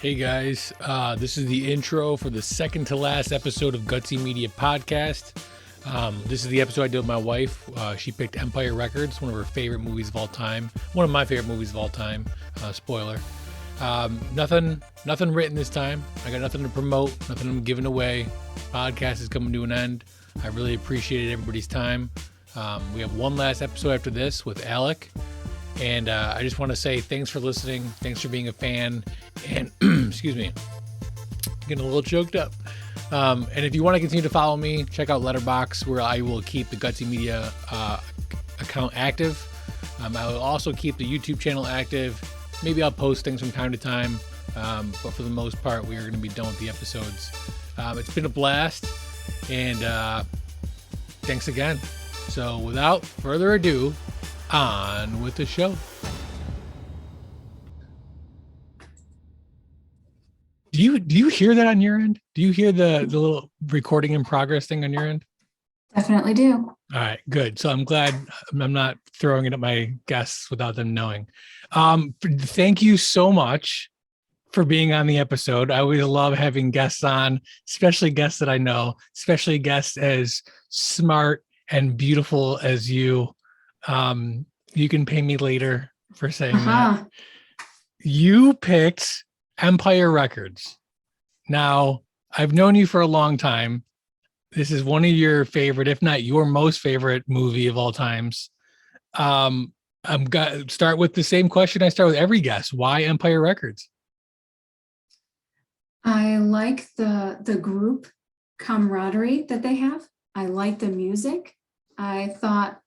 Hey guys, this is the intro for the second to last episode of Gutsy Media Podcast. This is the episode I did with my wife. She picked Empire Records, one of her favorite movies of all time. One of my favorite movies of all time. Spoiler. Nothing written this time. I got nothing to promote, nothing I'm giving away. Podcast is coming to an end. I really appreciated everybody's time. We have one last episode after this with Alec. And I just want to say thanks for listening. Thanks for being a fan. And excuse me, getting a little choked up. And if you want to continue to follow me, check out Letterboxd, where I will keep the Gutsy Media account active. I will also keep the YouTube channel active. Maybe I'll post things from time to time. But for the most part, we are going to be done with the episodes. It's been a blast. And thanks again. So without further ado, on with the show. Do you hear that on your end? Do you hear the little recording in progress thing on your end? Definitely do. All right, good. So I'm glad I'm not throwing it at my guests without them knowing. Thank you so much for being on the episode. I always love having guests on, especially guests that I know, especially guests as smart and beautiful as you. You can pay me later for saying that. You picked Empire Records. Now, I've known you for a long time. This is one of your favorite, if not your most favorite movie of all times. I'm going to start with the same question I start with every guest. Why Empire Records? I like the group camaraderie that they have. I like the music. I thought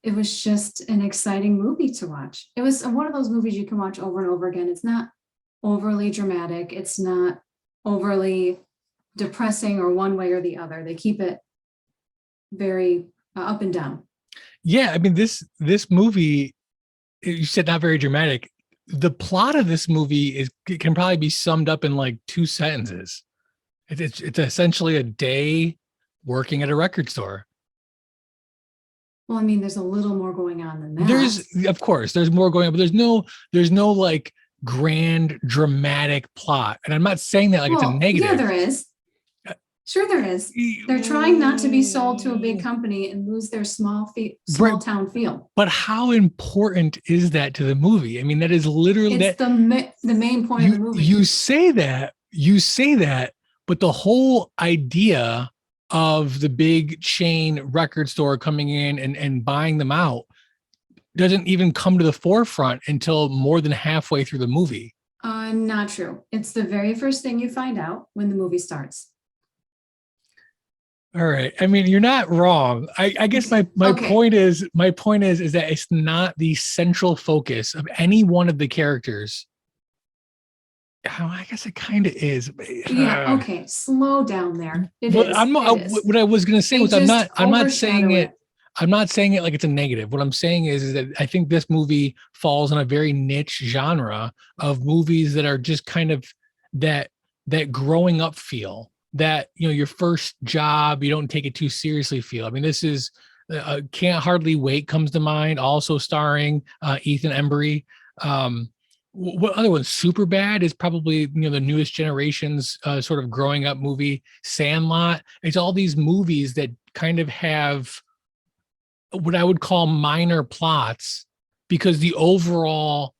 it was just an exciting movie to watch. It was one of those movies you can watch over and over again. It's not overly dramatic. It's not overly depressing or one way or the other. They keep it very up and down. Yeah, I mean, this movie, you said not very dramatic. The plot of this movie can probably be summed up in like 2 sentences. It's essentially a day working at a record store. Well, I mean, there's a little more going on than that. There's more going on, but there's no like grand dramatic plot. And I'm not saying that like it's a negative. Yeah, there is. Sure, there is. They're trying not to be sold to a big company and lose their small town feel. But how important is that to the movie? I mean, that is literally the main point of the movie. You say that, but the whole idea of the big chain record store coming in and buying them out doesn't even come to the forefront until more than halfway through the movie. Not true. It's the very first thing you find out when the movie starts. All right. I mean, you're not wrong. I guess my point is that it's not the central focus of any one of the characters. I guess it kind of is. Yeah. Okay. Slow down there. What I was going to say was I'm not saying it. I'm not saying it like it's a negative. What I'm saying is that I think this movie falls in a very niche genre of movies that are just kind of that growing up feel, that, you know, your first job, you don't take it too seriously feel. I mean, this is Can't Hardly Wait comes to mind, also starring Ethan Embry. What other one? Superbad is probably, you know, the newest generation's sort of growing up movie. Sandlot. It's all these movies that kind of have what I would call minor plots, because the overall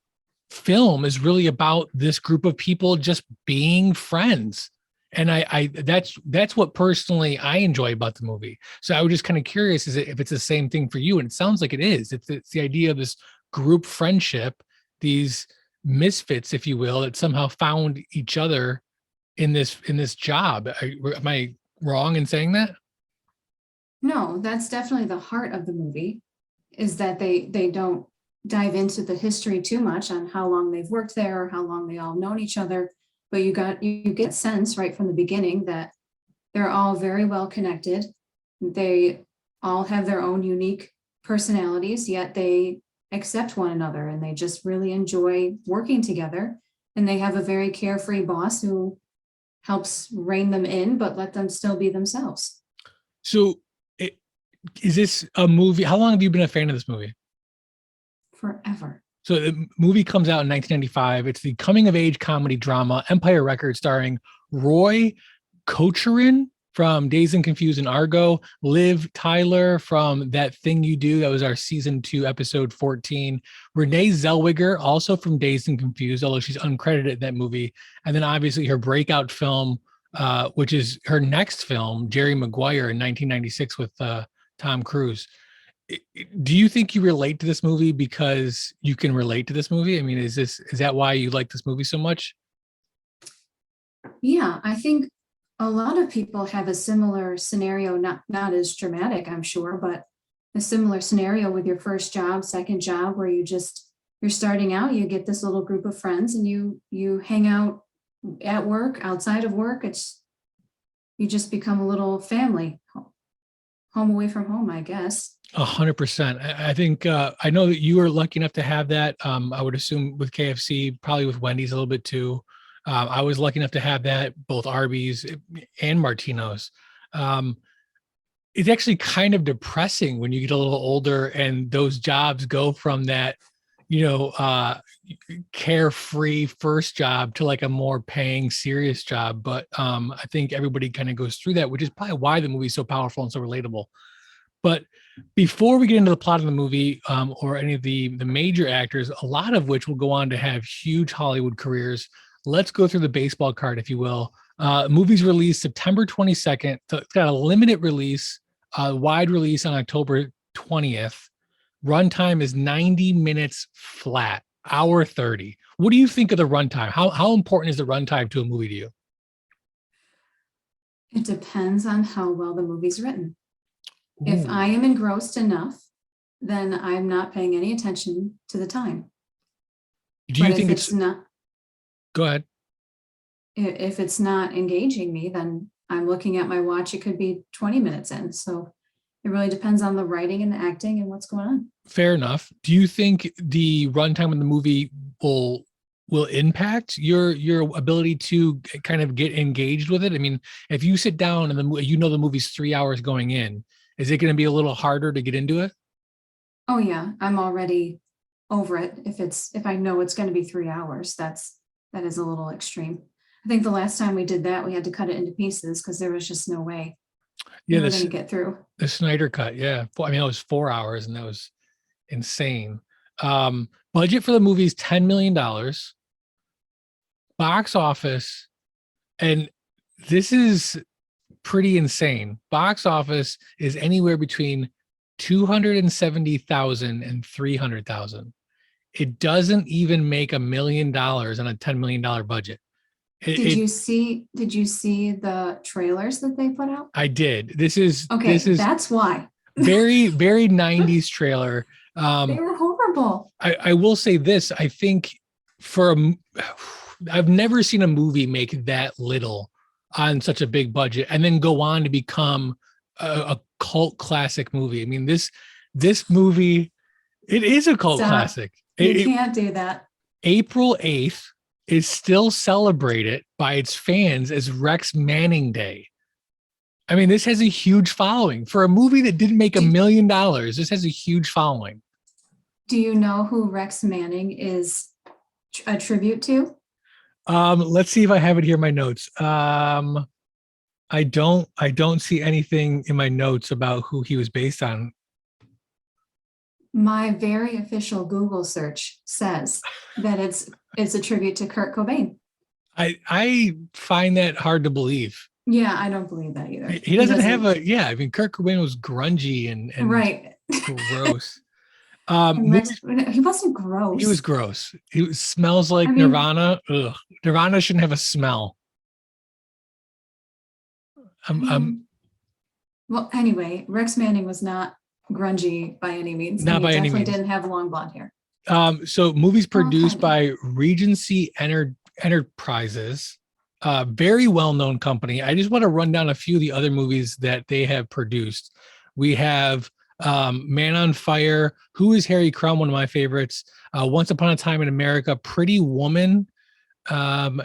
film is really about this group of people just being friends. And that's what personally I enjoy about the movie. So I was just kind of curious if it's the same thing for you. And it sounds like it is. It's the idea of this group friendship, these misfits, if you will, that somehow found each other in this job. Am I wrong in saying that? No, that's definitely the heart of the movie, is that they don't dive into the history too much on how long they've worked there or how long they all known each other. But you get a sense right from the beginning that they're all very well connected. They all have their own unique personalities, yet they accept one another and they just really enjoy working together. And they have a very carefree boss who helps rein them in, but let them still be themselves. So is this a movie? How long have you been a fan of this movie? Forever. So the movie comes out in 1995. It's the coming of age comedy drama Empire Records, starring Rory Cochrane from Dazed and Confused and Argo, Liv Tyler from That Thing You Do. That was our season 2, episode 14. Renee Zellweger, also from Dazed and Confused, although she's uncredited in that movie. And then obviously her breakout film, which is her next film, Jerry Maguire in 1996 with Tom Cruise. Do you think you relate to this movie because you can relate to this movie? I mean, is that why you like this movie so much? Yeah, I think a lot of people have a similar scenario, not as dramatic, I'm sure, but a similar scenario with your first job, second job, where you're starting out, you get this little group of friends and you hang out at work, outside of work. You just become a little family, home away from home, I guess. 100%. I think I know that you were lucky enough to have that. I would assume with KFC, probably with Wendy's a little bit too. I was lucky enough to have that, both Arby's and Martino's. It's actually kind of depressing when you get a little older and those jobs go from that, carefree first job to like a more paying, serious job. But I think everybody kind of goes through that, which is probably why the movie is so powerful and so relatable. But before we get into the plot of the movie, or any of the major actors, a lot of which will go on to have huge Hollywood careers, let's go through the baseball card, if you will. Movie's released September 22nd. So it's got a limited release, wide release on October 20th. Runtime is 90 minutes flat, hour 30. What do you think of the runtime? How important is the runtime to a movie to you? It depends on how well the movie's written. Ooh. If I am engrossed enough, then I'm not paying any attention to the time. Do you think it's not? Go ahead. If it's not engaging me, then I'm looking at my watch. It could be 20 minutes in. So it really depends on the writing and the acting and what's going on. Fair enough. Do you think the runtime of the movie will impact your ability to kind of get engaged with it? I mean, if you sit down and the movie's 3 hours going in, is it going to be a little harder to get into it? Oh yeah, I'm already over it. If I know it's going to be 3 hours, that is a little extreme. I think the last time we did that, we had to cut it into pieces because there was just no way we were going to get through. The Snyder cut, yeah. I mean, it was 4 hours and that was insane. Budget for the movie is $10 million. Box office, and this is pretty insane. Box office is anywhere between 270,000 and 300,000. It doesn't even make $1 million on a $10 million budget. Did you see the trailers that they put out? I did. That's why. Very, very 90s trailer. They were horrible. I will say this. I think I've never seen a movie make that little on such a big budget and then go on to become a cult classic movie. I mean, this movie, it is a cult classic. You can't do that. April 8th is still celebrated by its fans as Rex Manning Day. I mean, this has a huge following. For a movie that didn't make $1 million, this has a huge following. Do you know who Rex Manning is a tribute to? Let's see if I have it here in my notes. I don't see anything in my notes about who he was based on. My very official Google search says that it's a tribute to Kurt Cobain. I find that hard to believe. Yeah, I don't believe that either. He doesn't have a, yeah, I mean, Kurt Cobain was grungy and right. Gross. He wasn't gross. He was gross. He smells like Nirvana. Ugh. Nirvana shouldn't have a smell. Well, anyway, Rex Manning was not grungy by any means. Not by any means. He definitely didn't have long blonde hair. So movies produced by Regency Enterprises, very well-known company. I just want to run down a few of the other movies that they have produced. We have Man on Fire, Who is Harry Crumb, one of my favorites. Once Upon a Time in America, Pretty Woman. I've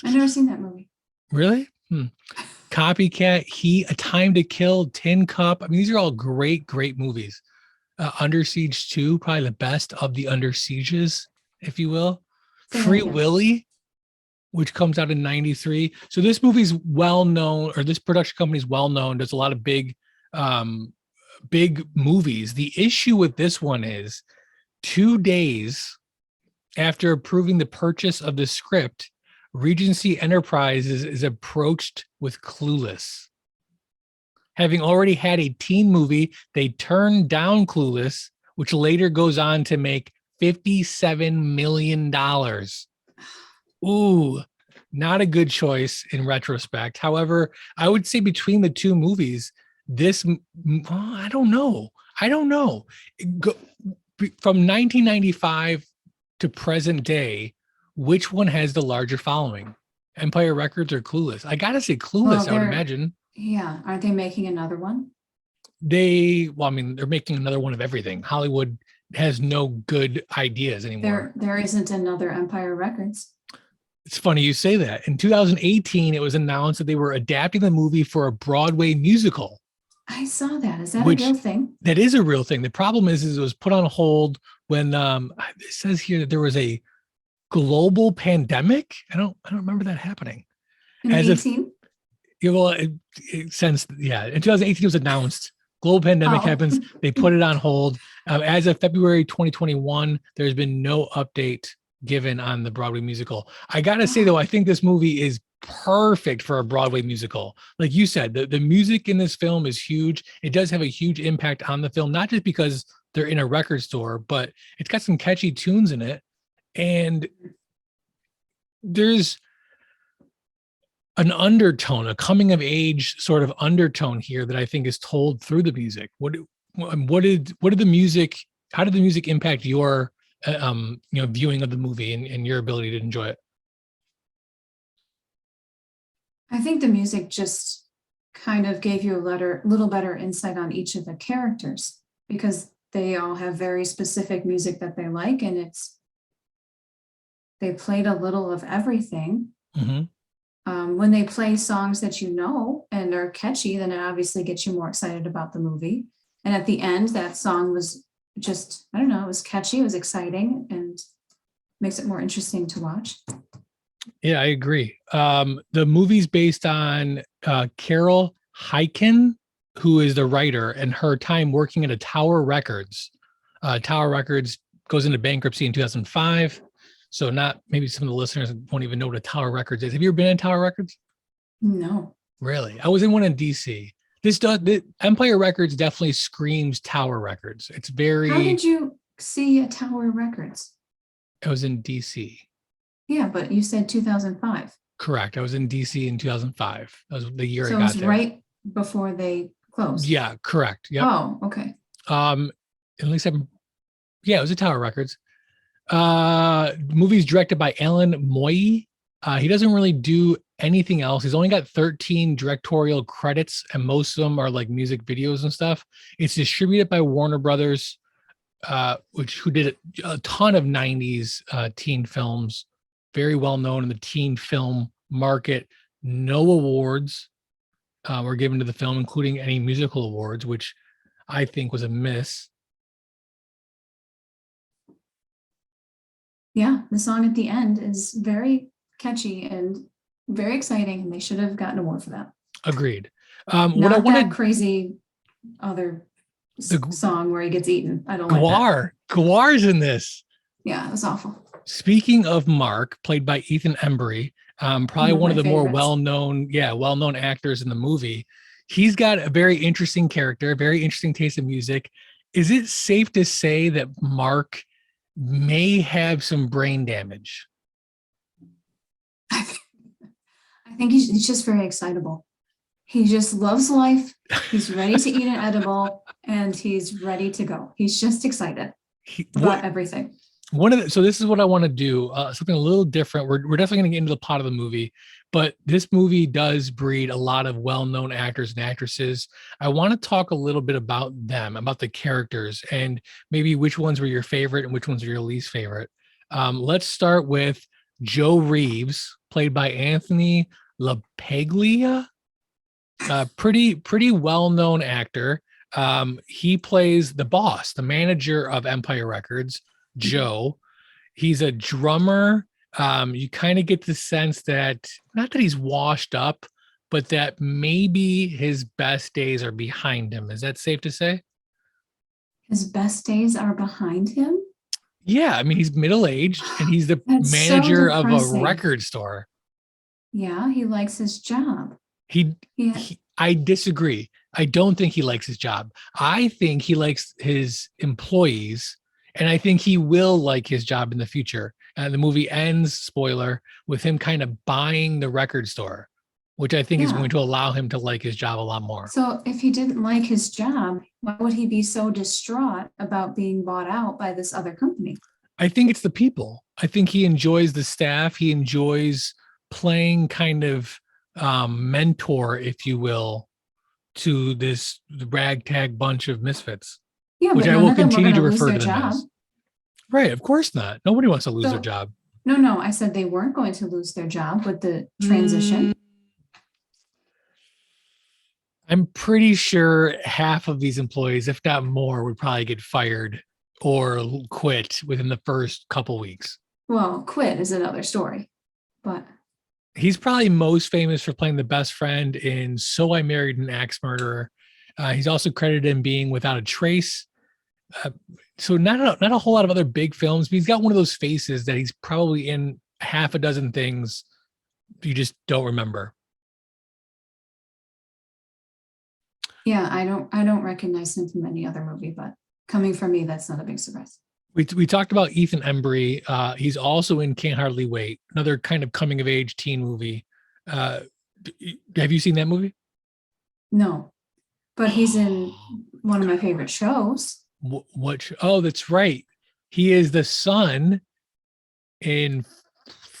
never seen that movie. Really? Copycat, Heat, A Time to Kill, Tin Cup. I mean, these are all great, great movies. Under Siege 2, probably the best of the Under Sieges, if you will. Say that Free again. Willy, which comes out in 93. So this movie's well known, or this production company is well known. There's a lot of big movies. The issue with this one is 2 days after approving the purchase of the script, Regency Enterprises is approached with Clueless. Having already had a teen movie, they turned down Clueless, which later goes on to make $57 million. Ooh, not a good choice in retrospect. However, I would say between the two movies, I don't know. From 1995 to present day, which one has the larger following? Empire Records or Clueless? I gotta say Clueless, I would imagine. Yeah. Aren't they making another one? They're making another one of everything. Hollywood has no good ideas anymore. There isn't another Empire Records. It's funny you say that. In 2018, it was announced that they were adapting the movie for a Broadway musical. I saw that. Is that a real thing? That is a real thing. The problem is it was put on hold when it says here that there was a global pandemic. I don't remember that happening. In 2018? Since in 2018 it was announced. Global pandemic happens. They put it on hold. As of February 2021, there's been no update given on the Broadway musical. I gotta say though, I think this movie is perfect for a Broadway musical. Like you said, the music in this film is huge. It does have a huge impact on the film, not just because they're in a record store, but it's got some catchy tunes in it. And there's an undertone, a coming of age sort of undertone here that I think is told through the music. How did the music impact your viewing of the movie and your ability to enjoy it? I think the music just kind of gave you a little better insight on each of the characters, because they all have very specific music that they like, and they played a little of everything. Mm-hmm. When they play songs that you know and are catchy, then it obviously gets you more excited about the movie. And at the end, that song was just, I don't know, it was catchy, it was exciting, and makes it more interesting to watch. Yeah, I agree. The movie's based on Carol Heiken, who is the writer, and her time working at a Tower Records. Tower Records goes into bankruptcy in 2005. So maybe some of the listeners won't even know what a Tower Records is. Have you ever been in Tower Records? No. Really? I was in one in DC. The Empire Records definitely screams Tower Records. It's very... How did you see a Tower Records? I was in DC. Yeah, but you said 2005. Correct. I was in DC in 2005. That was the year I got there. So it was right before they closed. Yeah, correct. Yep. Oh, okay. At least it was a Tower Records. Movie's directed by Alan Moy. He doesn't really do anything else. He's only got 13 directorial credits, and most of them are like music videos and stuff. It's distributed by Warner Brothers, who did a ton of 90s teen films, very well known in the teen film market. No awards were given to the film, including any musical awards, which I think was a miss. Yeah, the song at the end is very catchy and very exciting, and they should have gotten an award for that. Agreed. Not that crazy other song where he gets eaten. I don't like that. Guar's in this. Yeah, it was awful. Speaking of Mark, played by Ethan Embry, probably one of the more well-known actors in the movie. He's got a very interesting character, very interesting taste in music. Is it safe to say that Mark may have some brain damage? I think he's just very excitable. He just loves life. He's ready to eat an edible, and he's ready to go. He's just excited about everything. So this is what I want to do, something a little different. We're definitely going to get into the plot of the movie, but this movie does breed a lot of well-known actors and actresses. I want to talk a little bit about them, about the characters, and maybe which ones were your favorite and which ones are your least favorite. Let's start with Joe Reeves, played by Anthony Lapeglia. Pretty well-known actor. He plays the boss, the manager of Empire Records, Joe. He's a drummer. You kind of get the sense that not that he's washed up, but that maybe his best days are behind him. Is that safe to say? His best days are behind him? Yeah, I mean, he's middle-aged and he's the That's so manager of a depressing. record store. Yeah, he likes his job. Yeah. I disagree. I don't think he likes his job. I think he likes his employees, and I think he will like his job in the future. The movie ends, spoiler, with him kind of buying the record store, which I think is Yeah. going to allow him to like his job a lot more. So if he didn't like his job, why would he be so distraught about being bought out by this other company? I think it's the people. I think he enjoys the staff. He enjoys playing kind of mentor, if you will, to this ragtag bunch of misfits. Yeah, which but I none will of them were continue to gonna lose refer their to them job. as. Right, of course not. Nobody wants to lose So- their job. No, I said they weren't going to lose their job with the transition. I'm pretty sure half of these employees, if not more, would probably get fired or quit within the first couple weeks. Well, quit is another story, but He's probably most famous for playing the best friend in So I Married an Axe Murderer. He's also credited in being Without a Trace. So not a whole lot of other big films, but he's got one of those faces that he's probably in half a dozen things you just don't remember. yeah, I don't recognize him from any other movie, but coming from me, that's not a big surprise. We talked about Ethan Embry. He's also in Can't Hardly Wait, another kind of coming of age teen movie. Have you seen that movie? No, but he's in one of my favorite shows. Oh, that's right. He is the son in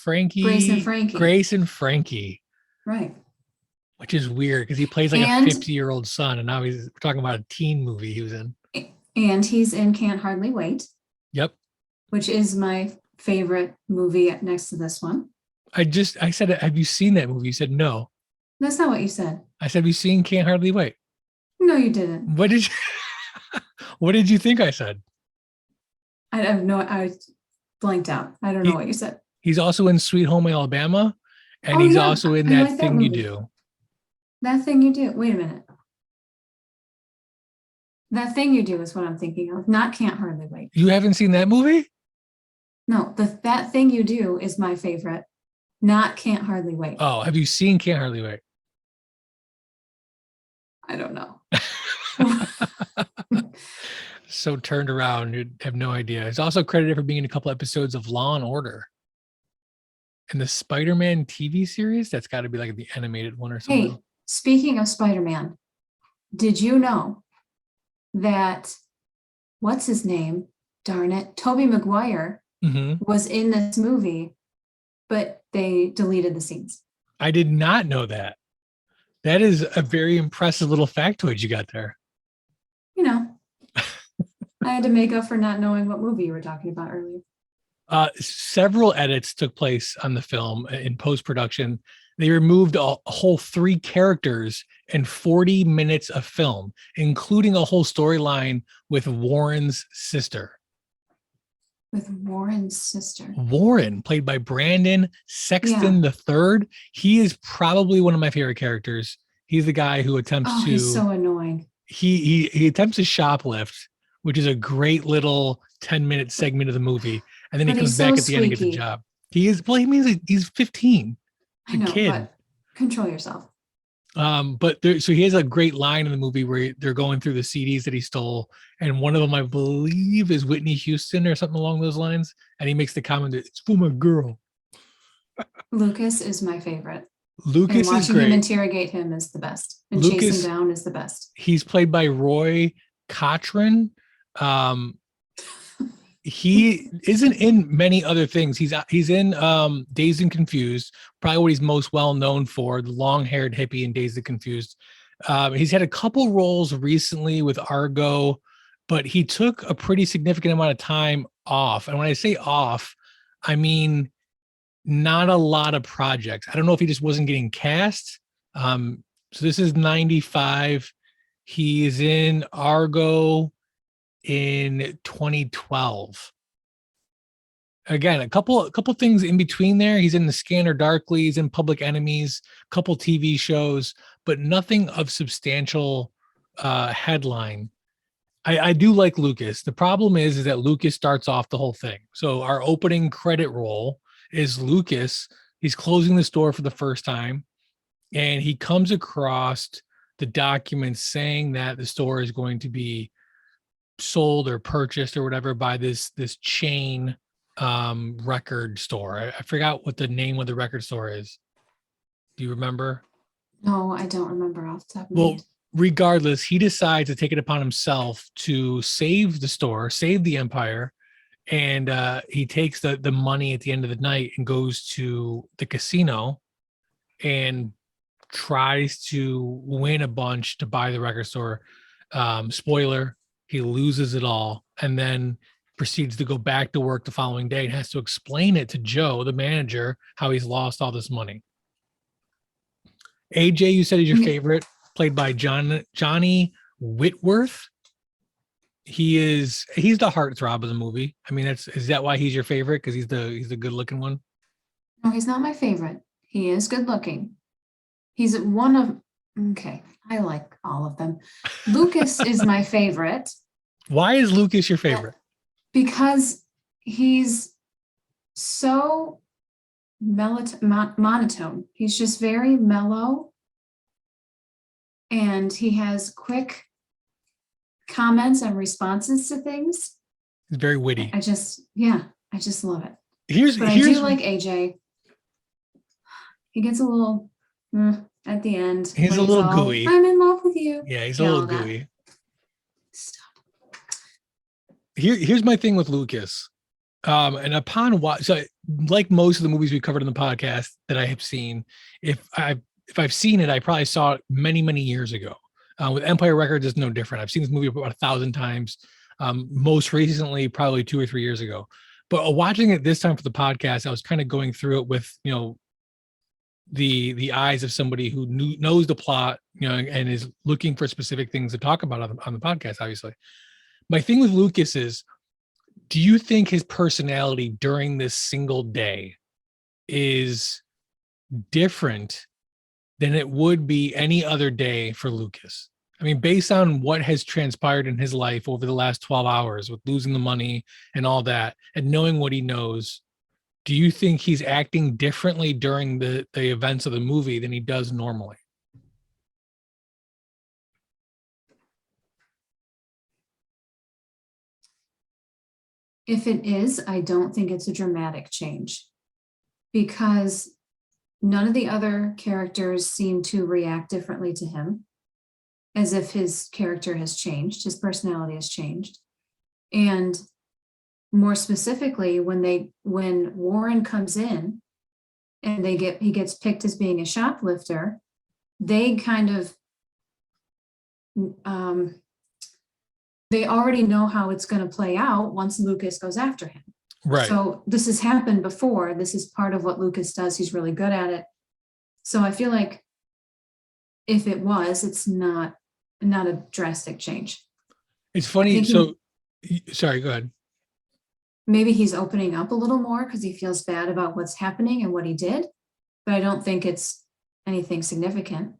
Grace and Frankie, Right. which is weird because he plays like And- a 50-year-old son, and now we're talking about a teen movie he was in. And he's in Can't Hardly Wait, Yep. which is my favorite movie next to this one. I said, have you seen that movie? You said no. That's not what you said. I said, have you seen Can't Hardly Wait? No, you didn't. What did you what did you think I said? I blanked out. I don't know what you said. He's also in Sweet Home Alabama, and Oh, he's yeah, also in I That like that Thing You movie. Do. That Thing You Do. Wait a minute. That Thing You Do is what I'm thinking of, not Can't Hardly Wait. You haven't seen that movie? No, That Thing You Do is my favorite, not Can't Hardly Wait. Oh, have you seen Can't Hardly Wait? I don't know. So turned around, you have no idea. He's also credited for being in a couple episodes of Law and Order. And the Spider-Man TV series, that's got to be like the animated one or something. Hey, speaking of Spider-Man, did you know that, what's his name? Darn it, Tobey Maguire was in this movie, but they deleted the scenes. I did not know that. That is a very impressive little factoid you got there. You know, I had to make up for not knowing what movie you were talking about earlier. Several edits took place on the film in post-production. They removed a whole 3 characters and 40 minutes of film, including a whole storyline with Warren's sister. With Warren's sister. Warren, played by Brandon Sexton III. He is probably one of my favorite characters. He's the guy who attempts to. He's so annoying. He attempts to shoplift, which is a great little 10-minute segment of the movie, and then he But comes he's back so at the end and gets a squeaky. job. He is. Well, he means he's 15. I know, kid. but control yourself. So he has a great line in the movie where they're going through the CDs that he stole, and one of them, I believe, is Whitney Houston or something along those lines, and he makes the comment that it's for my girl. Lucas is my favorite. Lucas And is watching him great. interrogate him is the best. And Lucas- chase him down is the best. He's played by Rory Cochrane. He isn't in many other things. He's in Dazed and Confused, probably what he's most well known for, the long-haired hippie in Dazed and Confused. He's had a couple roles recently with Argo, but he took a pretty significant amount of time off. And when I say off, I mean not a lot of projects. I don't know if he just wasn't getting cast. So this is 95. He is in Argo in 2012. Again, a couple things in between there. He's in The Scanner Darkly, he's in Public Enemies, a couple TV shows, but nothing of substantial headline. I do like Lucas. The problem is that Lucas starts off the whole thing. So our opening credit roll is Lucas. He's closing the store for the first time, and he comes across the documents saying that the store is going to be sold or purchased or whatever by this chain record store. I forgot what the name of the record store is. Do you remember? No, I don't remember off the top of my Well, head. regardless, he decides to take it upon himself to save the store, save the empire, and he takes the money at the end of the night and goes to the casino and tries to win a bunch to buy the record store. Spoiler, he loses it all and then proceeds to go back to work the following day and has to explain it to Joe, the manager, how he's lost all this money. AJ, you said he's your favorite, played by Johnny Whitworth. He's the heartthrob of the movie. I mean, is that why he's your favorite? Because he's the good looking one? No, he's not my favorite. He is good looking. He's one of, okay, I like all of them. Lucas is my favorite. Why is Lucas your favorite? Because he's so monotone. He's just very mellow. And he has quick comments and responses to things. He's very witty. I just love it. But I do like AJ. He gets a little at the end. He's a little gooey. I'm in love with you. Yeah, he's a little gooey. Stop. Here's my thing with Lucas. And upon watch, so like most of the movies we covered in the podcast that I have seen, if I've seen it, I probably saw it many, many years ago. With Empire Records, it's no different. I've seen this movie about 1,000 times. Most recently, probably 2 or 3 years ago. But watching it this time for the podcast, I was kind of going through it with, the eyes of somebody who knows the plot, and is looking for specific things to talk about on the podcast, obviously. My thing with Lucas is, do you think his personality during this single day is different than it would be any other day for Lucas? I mean, based on what has transpired in his life over the last 12 hours with losing the money and all that, and knowing what he knows, do you think he's acting differently during the events of the movie than he does normally? If it is, I don't think it's a dramatic change, because none of the other characters seem to react differently to him, as if his character has changed, his personality has changed. And more specifically, when Warren comes in and he gets picked as being a shoplifter, they kind of they already know how it's going to play out once Lucas goes after him. Right. So this has happened before. This is part of what Lucas does. He's really good at it. So I feel like if it was, it's not a drastic change. It's funny. Sorry, go ahead. Maybe he's opening up a little more because he feels bad about what's happening and what he did, but I don't think it's anything significant.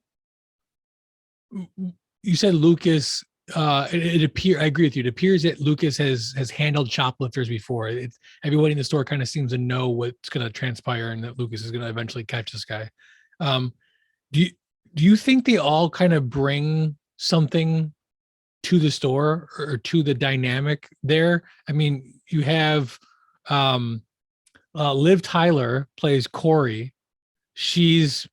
You said Lucas. It appears, I agree with you. It appears that Lucas has handled shoplifters before. Everybody in the store kind of seems to know what's going to transpire and that Lucas is going to eventually catch this guy. Do you think they all kind of bring something to the store or to the dynamic there? I mean, you have Liv Tyler plays Corey. She's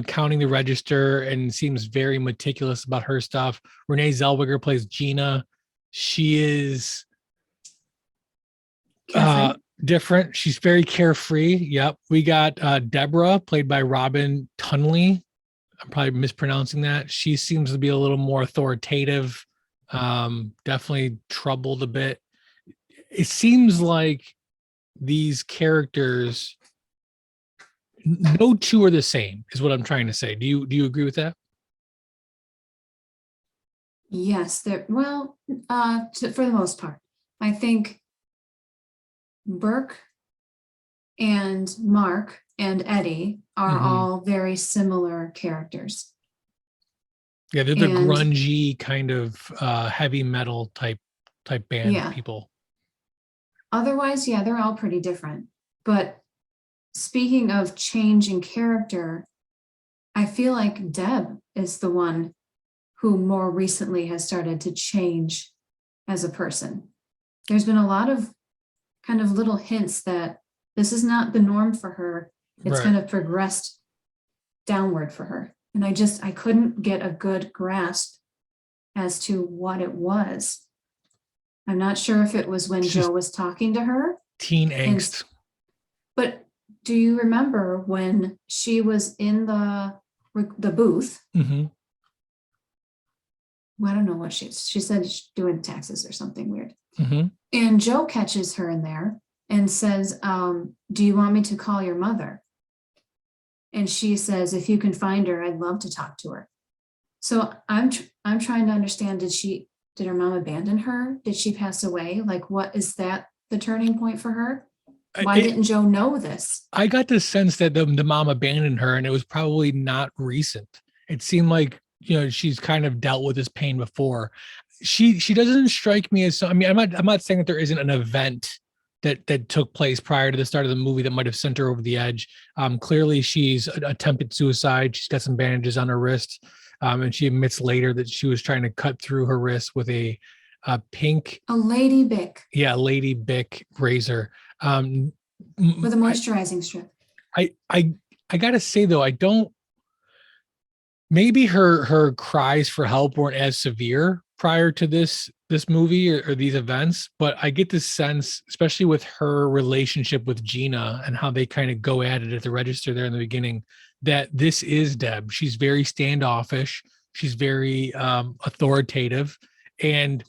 counting the register and seems very meticulous about her stuff. Renee Zellweger plays Gina. She is different. She's very carefree. Yep. We got Deborah, played by Robin Tunley. I'm probably mispronouncing that. She seems to be a little more authoritative, definitely troubled a bit. It seems like these characters, no two are the same, is what I'm trying to say. Do you agree with that? Yes, well, for the most part. I think Burke and Mark and Eddie are all very similar characters. Yeah, they're the And grungy kind of heavy metal type band people. Otherwise, yeah, they're all pretty different. But speaking of change in character, I feel like Deb is the one who more recently has started to change as a person. There's been a lot of kind of little hints that this is not the norm for her. It's kind of progressed downward for her. And I couldn't get a good grasp as to what it was. I'm not sure if it was when Joe was talking to her. Teen angst. But do you remember when she was in the booth? Mm-hmm. Well, I don't know what she said she's doing taxes or something weird. Mm-hmm. And Joe catches her in there and says, do you want me to call your mother? And she says, if you can find her, I'd love to talk to her. So I'm trying to understand, did her mom abandon her? Did she pass away? Like, what is that the turning point for her? Why didn't Joe know this? I got the sense that the mom abandoned her, and it was probably not recent. It seemed like, she's kind of dealt with this pain before. She doesn't strike me as, I mean, I'm not saying that there isn't an event that took place prior to the start of the movie that might have sent her over the edge. Clearly she's attempted suicide. She's got some bandages on her wrist. And she admits later that she was trying to cut through her wrist with a Lady Bic. Yeah, Lady Bic razor. With a moisturizing strip. I gotta say though, maybe her cries for help weren't as severe prior to this movie or these events, but I get this sense, especially with her relationship with Gina and how they kind of go at it at the register there in the beginning, that this is Deb. She's very standoffish. She's very authoritative, and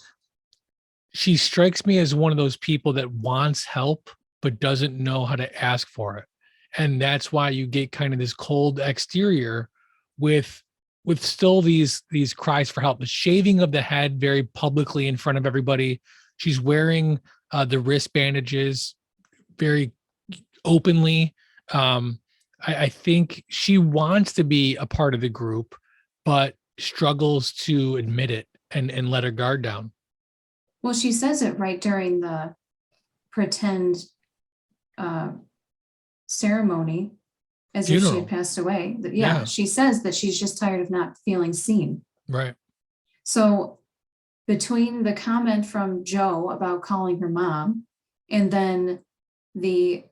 she strikes me as one of those people that wants help but doesn't know how to ask for it. And that's why you get kind of this cold exterior with still these cries for help, the shaving of the head very publicly in front of everybody. She's wearing the wrist bandages very openly. I think she wants to be a part of the group, but struggles to admit it and let her guard down. Well, she says it right during the pretend ceremony, as if she had passed away. Yeah, she says that she's just tired of not feeling seen. Right. So between the comment from Joe about calling her mom and then the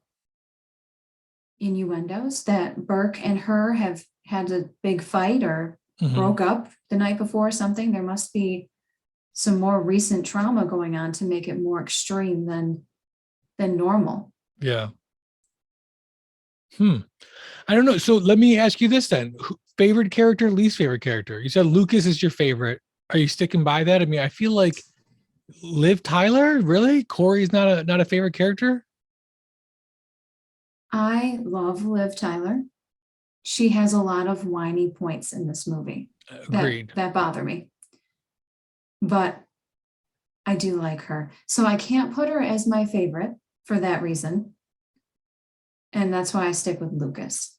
innuendos that Burke and her have had a big fight or broke up the night before or something, there must be some more recent trauma going on to make it more extreme than normal. Yeah. I don't know. So let me ask you this then. Favorite character, least favorite character? You said Lucas is your favorite. Are you sticking by that? I mean, I feel like Liv Tyler, really? Corey's not a favorite character? I love Liv Tyler. She has a lot of whiny points in this movie. Agreed. That bother me. But I do like her. So I can't put her as my favorite for that reason. And that's why I stick with Lucas.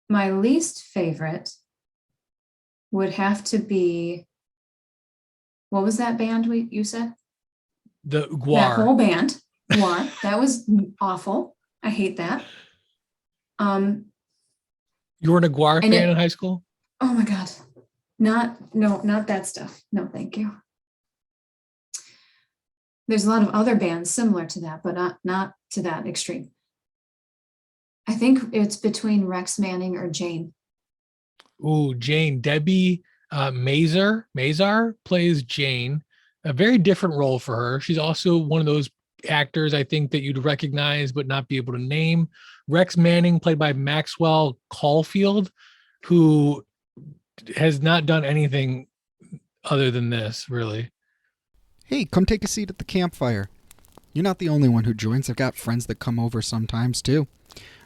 My least favorite would have to be, what was that band you said? The Guar. That whole band, Guar. That was awful. I hate that. You weren't a Guar fan in high school? Oh my God. Not that stuff. No, thank you. There's a lot of other bands similar to that, but not to that extreme. I think it's between Rex Manning or Jane. Ooh, Jane. Debbie Mazar plays Jane. A very different role for her. She's also one of those actors, I think, that you'd recognize but not be able to name. Rex Manning, played by Maxwell Caulfield, who has not done anything other than this, really. Hey, come take a seat at the campfire. You're not the only one who joins. I've got friends that come over sometimes, too.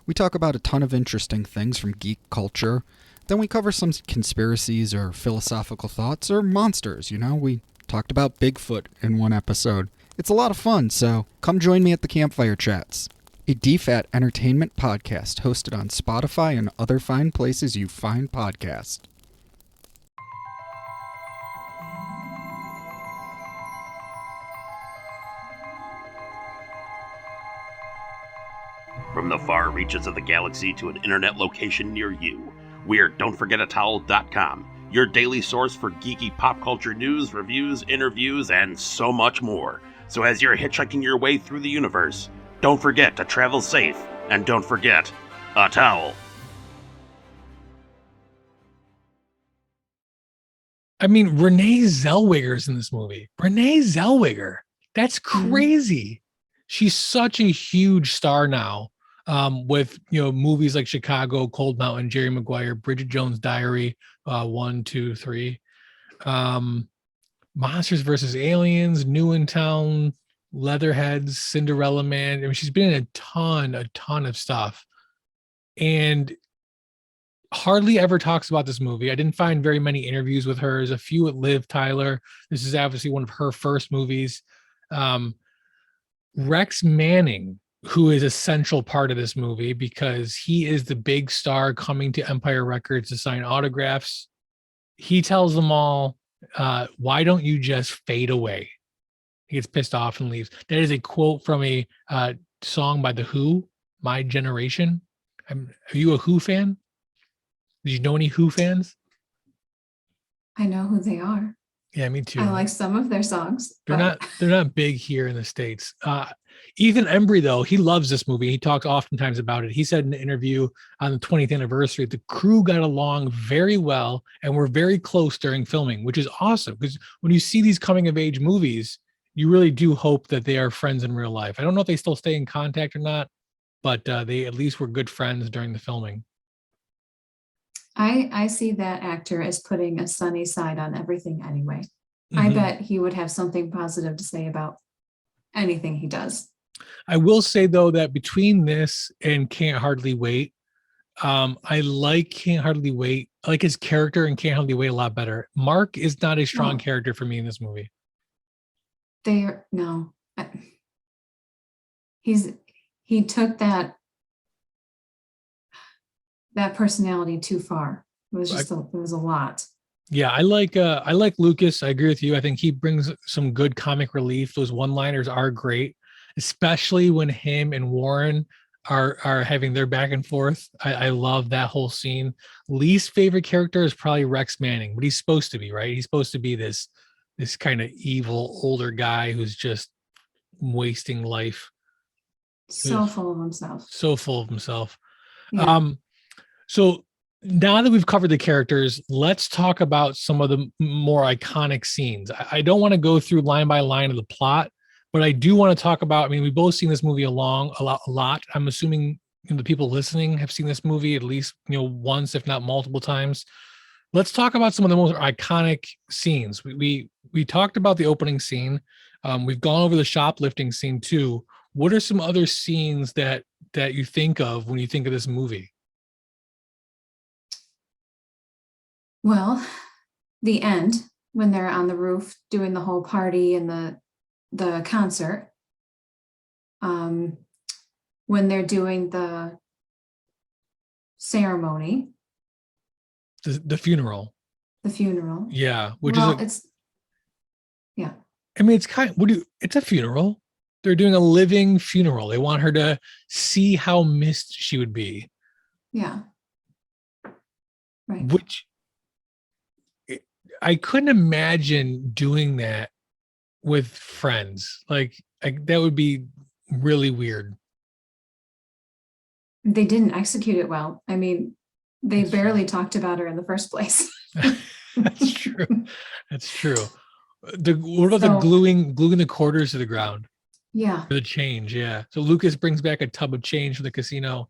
We talk about a ton of interesting things, from geek culture Then we cover some conspiracies or philosophical thoughts or monsters, We talked about Bigfoot in one episode. It's a lot of fun, so come join me at the Campfire Chats, a DFAT entertainment podcast hosted on Spotify and other fine places you find podcasts. From the far reaches of the galaxy to an internet location near you, we're Don'tForgetATowel.com, your daily source for geeky pop culture news, reviews, interviews, and so much more. So as you're hitchhiking your way through the universe, don't forget to travel safe, and don't forget a towel. I mean, Renee Zellweger's in this movie. Renee Zellweger. That's crazy. She's such a huge star now. With movies like Chicago, Cold Mountain, Jerry Maguire, Bridget Jones' Diary, 1, 2, 3, Monsters vs. Aliens, New in Town, Leatherheads, Cinderella Man. I mean, she's been in a ton of stuff, and hardly ever talks about this movie. I didn't find very many interviews with her. There's a few with Liv Tyler. This is obviously one of her first movies. Rex Manning, who is a central part of this movie because he is the big star coming to Empire Records to sign autographs. He tells them all, why don't you just fade away? He gets pissed off and leaves. That is a quote from a song by The Who, My Generation. Are you a Who fan? Did you know any Who fans? I know who they are. Yeah, me too. I like some of their songs. They're not big here in the States. Ethan Embry, though, he loves this movie. He talks oftentimes about it. He said in an interview on the 20th anniversary, the crew got along very well and were very close during filming, which is awesome because when you see these coming of age movies, you really do hope that they are friends in real life. I don't know if they still stay in contact or not, but they at least were good friends during the filming. I see that actor as putting a sunny side on everything anyway. I bet he would have something positive to say about anything he does. I will say, though, that between this and Can't Hardly Wait, I like Can't Hardly Wait. I like his character in Can't Hardly Wait a lot better. Mark is not a strong character for me in this movie. He took that personality too far. It was just it was a lot. Yeah, I like Lucas. I agree with you. I think he brings some good comic relief. Those one-liners are great, especially when him and Warren are having their back and forth. I love that whole scene. Least favorite character is probably Rex Manning, but he's supposed to be, right? He's supposed to be this kind of evil older guy who's just wasting life. So full of himself. So full of himself. Yeah. So now that we've covered the characters, let's talk about some of the more iconic scenes. I don't want to go through line by line of the plot, but I do want to talk about, I mean, we've both seen this movie a lot. I'm assuming the people listening have seen this movie at least, once, if not multiple times. Let's talk about some of the most iconic scenes. We talked about the opening scene. We've gone over the shoplifting scene too. What are some other scenes that you think of when you think of this movie? Well, the end, when they're on the roof doing the whole party and the concert, when they're doing the ceremony, the funeral. Yeah, it's I mean, it's it's a funeral. They're doing a living funeral. They want her to see how missed she would be. Yeah. Right. Which I couldn't imagine doing that with friends. Like that would be really weird. They didn't execute it well. I mean, they barely talked about her in the first place. That's true. That's true. What about the gluing the quarters to the ground? Yeah. The change, yeah. So Lucas brings back a tub of change from the casino.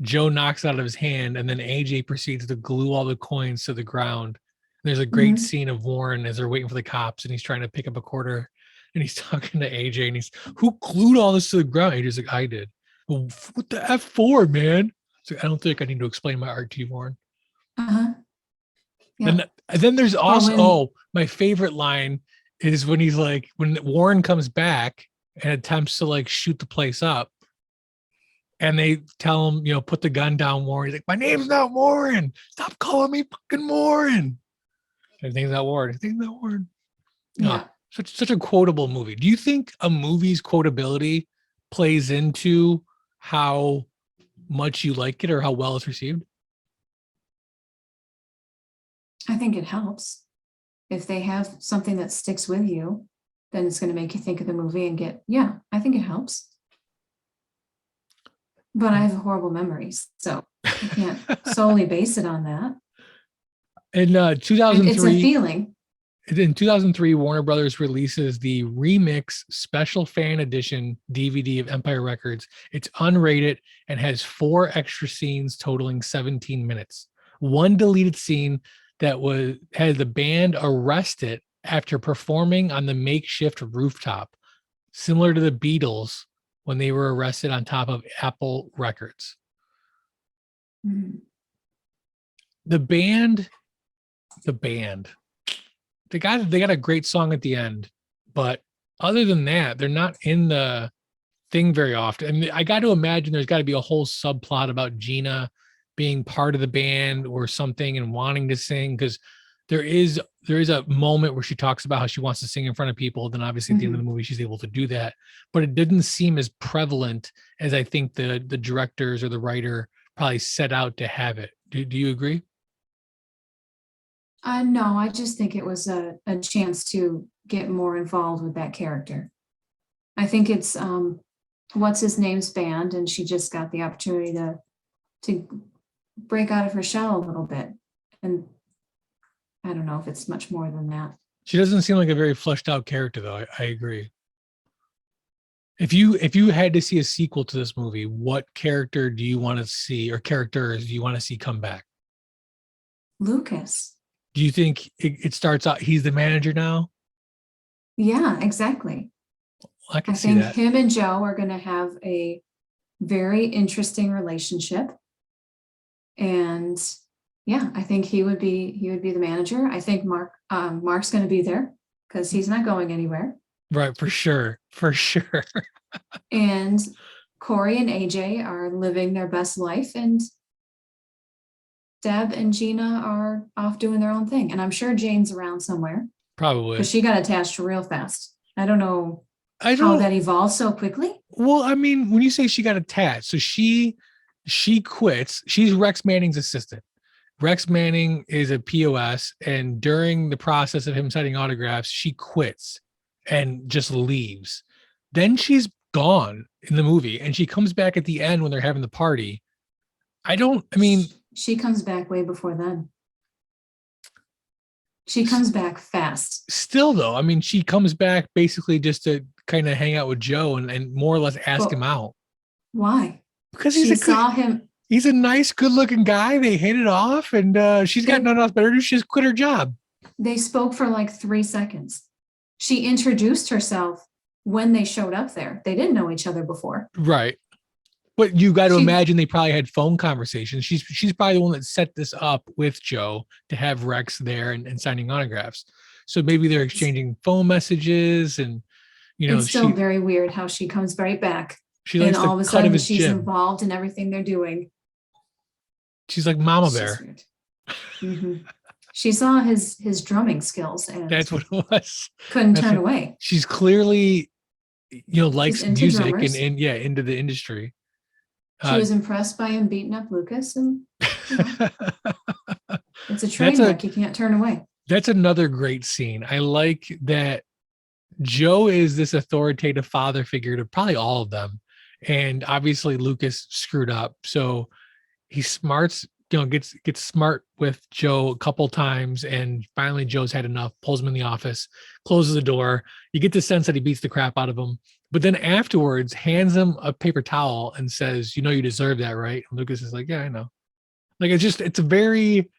Joe knocks it out of his hand, and then AJ proceeds to glue all the coins to the ground. There's a great scene of Warren as they're waiting for the cops, and he's trying to pick up a quarter, and he's talking to AJ, and he's, who glued all this to the ground? AJ's like, I did. Well, what the F for, man? So I don't think I need to explain my art to you, Warren. Uh-huh. Yeah. And then there's also, when- my favorite line is when he's like, when Warren comes back and attempts to like shoot the place up, and they tell him, put the gun down, Warren. He's like, my name's not Warren. Stop calling me fucking Warren. Everything's not Warren. Everything's not Warren. Yeah. Such a quotable movie. Do you think a movie's quotability plays into how much you like it or how well it's received? I think it helps. If they have something that sticks with you, then it's going to make you think of the movie and I think it helps. But I have horrible memories, so I can't solely base it on that. In And 2003, it's a feeling. in 2003, Warner Brothers releases the Remix Special Fan Edition DVD of Empire Records. It's unrated and has 4 extra scenes totaling 17 minutes. One deleted scene that had the band arrested after performing on the makeshift rooftop, similar to the Beatles when they were arrested on top of Apple Records. Mhm. The band, they got a great song at the end, but other than that, they're not in the thing very often. I mean, I got to imagine there's got to be a whole subplot about Gina being part of the band or something and wanting to sing, because there is a moment where she talks about how she wants to sing in front of people. Then obviously at the end of the movie, she's able to do that, but it didn't seem as prevalent as I think the directors or the writer probably set out to have it. Do you agree? No, I just think it was a chance to get more involved with that character. I think it's what's his name's band, and she just got the opportunity to break out of her shell a little bit. And I don't know if it's much more than that. She doesn't seem like a very fleshed out character, though. I agree. If you had to see a sequel to this movie, what character do you want to see, or characters do you want to see come back? Lucas. Do you think it starts out he's the manager now? Yeah, exactly. I can I see think that. him and Joe are going to have a very interesting relationship. And yeah, I think he would be the manager. I think Mark's going to be there because he's not going anywhere. Right, for sure. And Corey and AJ are living their best life, and Deb and Gina are off doing their own thing. And I'm sure Jane's around somewhere Probably. because she got attached real fast. I don't know I how don't. that evolved so quickly. Well, I mean, when you say she got attached, so she quits. She's Rex Manning's assistant. Rex Manning is a POS, and during the process of him signing autographs, she quits and just leaves. Then she's gone in the movie, and she comes back at the end when they're having the party. She comes back way before then. She comes back fast. Still though, I mean, she comes back basically just to kind of hang out with Joe and more or less ask him out. Why? Because saw him. He's a nice, good-looking guy. They hit it off, and she's got nothing else better to do. She just quit her job. They spoke for like 3 seconds. She introduced herself when they showed up there. They didn't know each other before. Right. But you got to imagine they probably had phone conversations. She's probably the one that set this up with Joe to have Rex there and signing autographs. So maybe they're exchanging phone messages, and it's still very weird how she comes right back. She likes and all of a cut sudden of his she's gym. involved in everything they're doing. She's like Mama It's Bear. just weird. Mhm. She saw his drumming skills and That's what it was. couldn't turn away. She's clearly, likes into music drummers. and into the industry. She was impressed by him beating up Lucas, and it's a train wreck you can't turn away. That's another great scene. I like that Joe is this authoritative father figure to probably all of them. And obviously Lucas screwed up. So he gets smart with Joe a couple times, and finally Joe's had enough, pulls him in the office, closes the door. You get the sense that he beats the crap out of him, but then afterwards hands him a paper towel and says, you deserve that, right? And Lucas is like, yeah, I know. Like, it's a very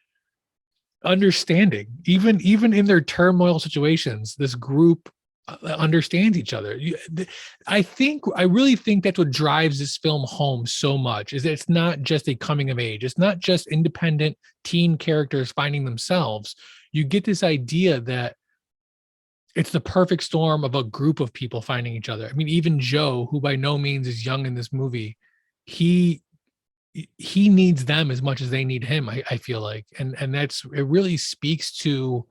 understanding, even in their turmoil situations. This group understands each other. I really think that's what drives this film home so much, is that it's not just a coming of age. It's not just independent teen characters finding themselves. You get this idea that it's the perfect storm of a group of people finding each other. I mean, even Joe, who by no means is young in this movie, he needs them as much as they need him, I feel like. And it really speaks to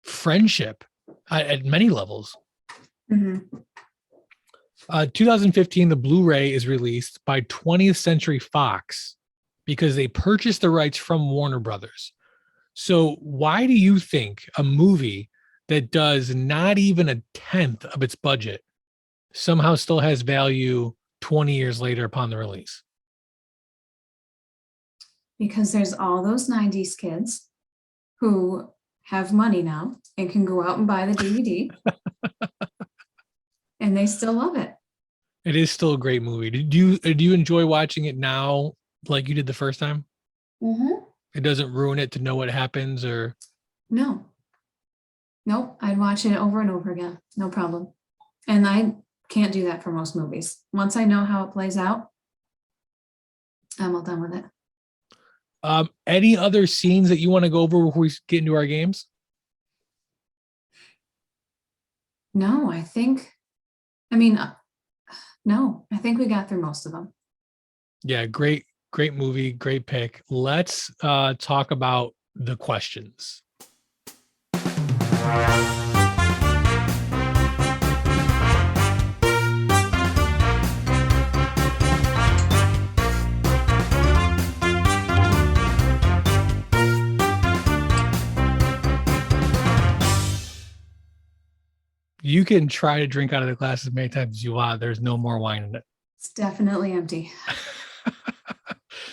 friendship at many levels. 2015, the Blu-ray is released by 20th Century Fox because they purchased the rights from Warner Brothers. So why do you think a movie that does not even a tenth of its budget somehow still has value 20 years later upon the release? Because there's all those 90s kids who have money now and can go out and buy the DVD and they still love it. It is still a great movie. Do you enjoy watching it now like you did the first time? It doesn't ruin it to know what happens, or? No. Nope. I'd watch it over and over again. No problem. And I can't do that for most movies. Once I know how it plays out, I'm all done with it. Any other scenes that you want to go over before we get into our games? No, I think we got through most of them. Yeah, great movie, great pick. Let's talk about the questions. You can try to drink out of the glass as many times as you want. There's no more wine in it. It's definitely empty.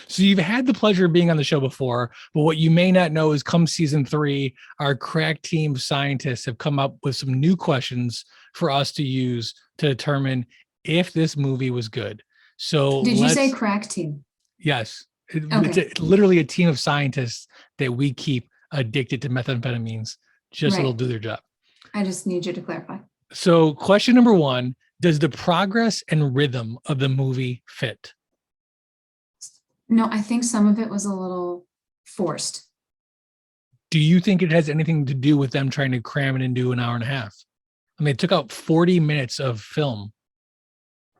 So you've had the pleasure of being on the show before, but what you may not know is come season 3, our crack team of scientists have come up with some new questions for us to use to determine if this movie was good. So did you say crack team? Yes. Okay. It's literally a team of scientists that we keep addicted to methamphetamines just so they'll do their job. I just need you to clarify. So question number 1, does the progress and rhythm of the movie fit? No, I think some of it was a little forced. Do you think it has anything to do with them trying to cram it into an hour and a half? I mean, it took out 40 minutes of film.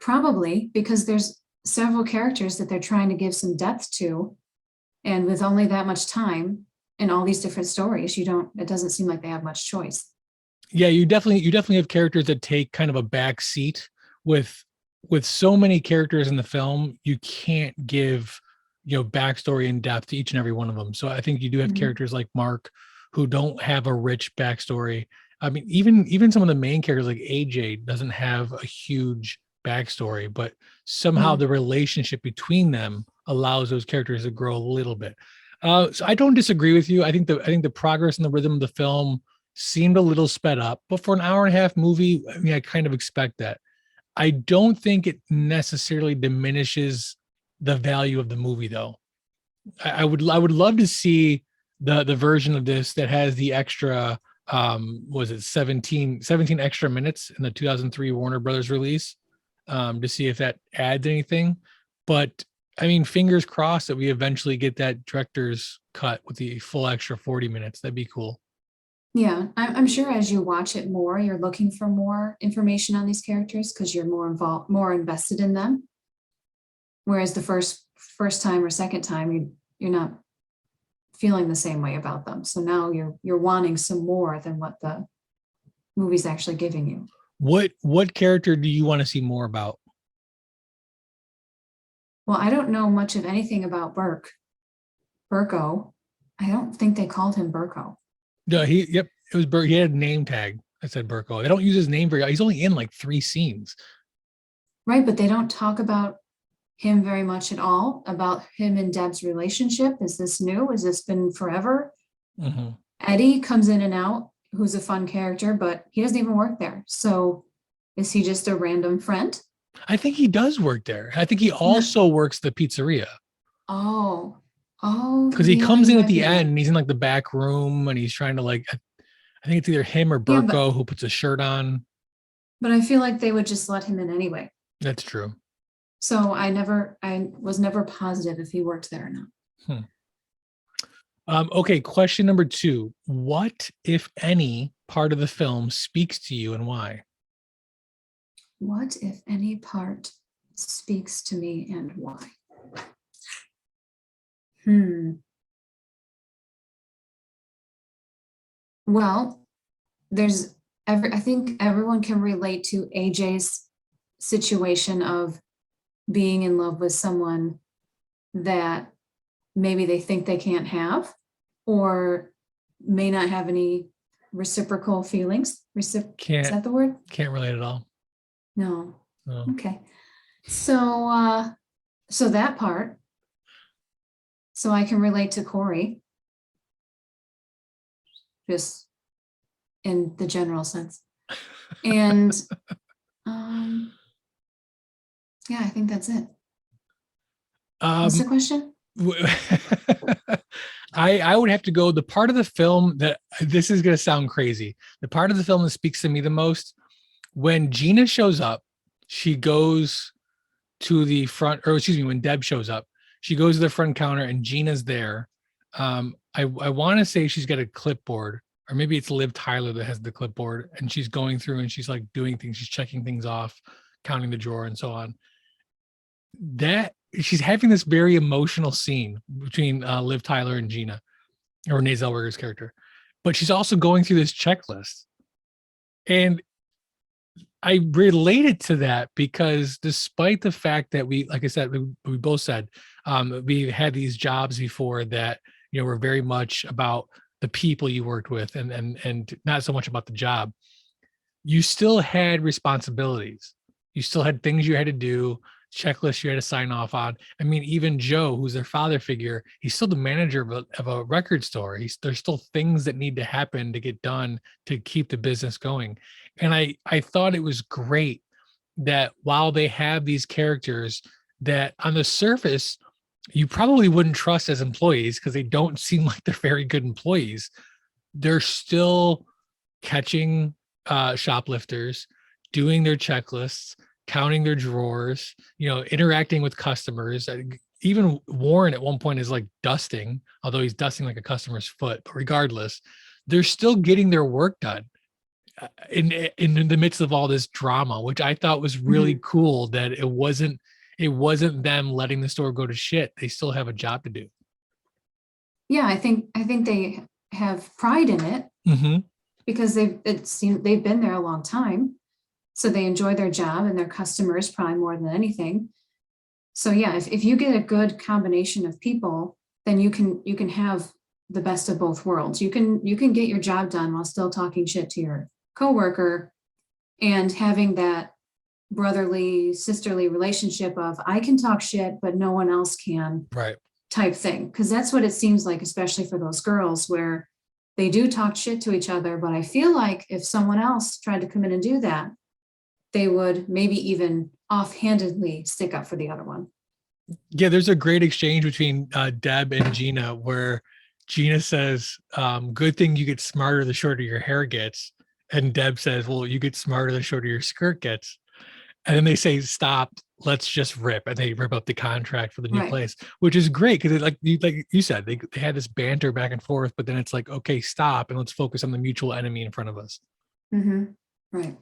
Probably, because there's several characters that they're trying to give some depth to. And with only that much time and all these different stories, it doesn't seem like they have much choice. Yeah, you definitely have characters that take kind of a back seat. With so many characters in the film, you can't give backstory and depth to each and every one of them. So I think you do have characters like Mark who don't have a rich backstory. I mean, even some of the main characters like AJ doesn't have a huge backstory, but somehow the relationship between them allows those characters to grow a little bit. So I don't disagree with you. I think the progress and the rhythm of the film seemed a little sped up, but for an hour and a half movie, I mean, I kind of expect that. I don't think it necessarily diminishes the value of the movie, though. I would love to see the version of this that has the extra 17 extra minutes in the 2003 Warner Brothers release, to see if that adds anything. But I mean, fingers crossed that we eventually get that director's cut with the full extra 40 minutes. That'd be cool. Yeah, I'm sure as you watch it more, you're looking for more information on these characters because you're more involved, more invested in them. Whereas the first time or second time, you're not feeling the same way about them. So now you're wanting some more than what the movie's actually giving you. What character do you want to see more about? Well, I don't know much of anything about Burko. I don't think they called him Burko. No, it was Burko. He had a name tag that said Burko. They don't use his name he's only in like 3 scenes. Right, but they don't talk about him very much at all, about him and Deb's relationship. Is this new? Has this been forever? Mm-hmm. Eddie comes in and out, who's a fun character, but he doesn't even work there. So is he just a random friend? I think he does work there. I think he also works the pizzeria. Oh, because he comes in at the end and he's in like the back room and he's trying to I think it's either him or Burko who puts a shirt on. But I feel like they would just let him in anyway. That's true. So I was never positive if he worked there or not. Okay, question number 2. What, if any, part of the film speaks to you and why? What, if any, part speaks to me and why? Well, I think everyone can relate to AJ's situation of being in love with someone that maybe they think they can't have, or may not have any reciprocal feelings. Is that the word? Can't relate at all. No. No. Okay. So that part. So I can relate to Corey. Just in the general sense. And yeah, I think that's it. What's the question? I would have to go the part of the film that, this is going to sound crazy, the part of the film that speaks to me the most, when Gina shows up, she goes to the front, or excuse me, when Deb shows up, she goes to the front counter and Gina's there. I want to say she's got a clipboard, or maybe it's Liv Tyler that has the clipboard, and she's going through and she's like doing things, she's checking things off, counting the drawer and so on. That she's having this very emotional scene between Liv Tyler and Gina, or Renee Zellweger's character, but she's also going through this checklist. And I related to that because despite the fact that we, like I said, we both said, we had these jobs before that, you know, were very much about the people you worked with and not so much about the job. You still had responsibilities. You still had things you had to do, checklists you had to sign off on. I mean, even Joe, who's their father figure, he's still the manager of a record store. There's still things that need to happen to get done to keep the business going. And I thought it was great that while they have these characters that on the surface, you probably wouldn't trust as employees because they don't seem like they're very good employees, they're still catching shoplifters, doing their checklists, counting their drawers, you know, interacting with customers. Even Warren at one point is like dusting, although he's dusting like a customer's foot, but regardless, they're still getting their work done in the midst of all this drama, which I thought was really cool, that it wasn't them letting the store go to shit. They still have a job to do. Yeah, I think they have pride in it because they've been there a long time. So they enjoy their job and their customers probably more than anything. So yeah, if you get a good combination of people, then you can have the best of both worlds. You can get your job done while still talking shit to your coworker and having that brotherly, sisterly relationship of I can talk shit, but no one else can, right? Type thing. Because that's what it seems like, especially for those girls, where they do talk shit to each other. But I feel like if someone else tried to come in and do that, they would maybe even offhandedly stick up for the other one. Yeah, there's a great exchange between Deb and Gina where Gina says, good thing you get smarter the shorter your hair gets. And Deb says, well, you get smarter the shorter your skirt gets. And then they say, stop, let's just rip. And they rip up the contract for the new place, which is great because like you said, they had this banter back and forth, but then it's like, okay, stop and let's focus on the mutual enemy in front of us. Right.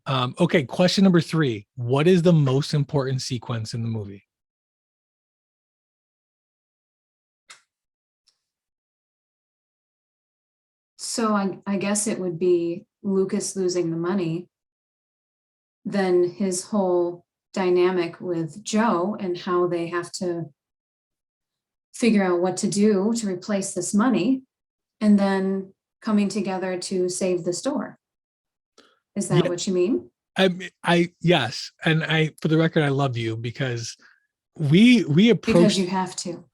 Okay, question number 3. What is the most important sequence in the movie? So I guess it would be Lucas losing the money, then his whole dynamic with Joe and how they have to figure out what to do to replace this money, and then coming together to save the store. Is that what you mean? Yes. And for the record, I love you because we approach, because you have to.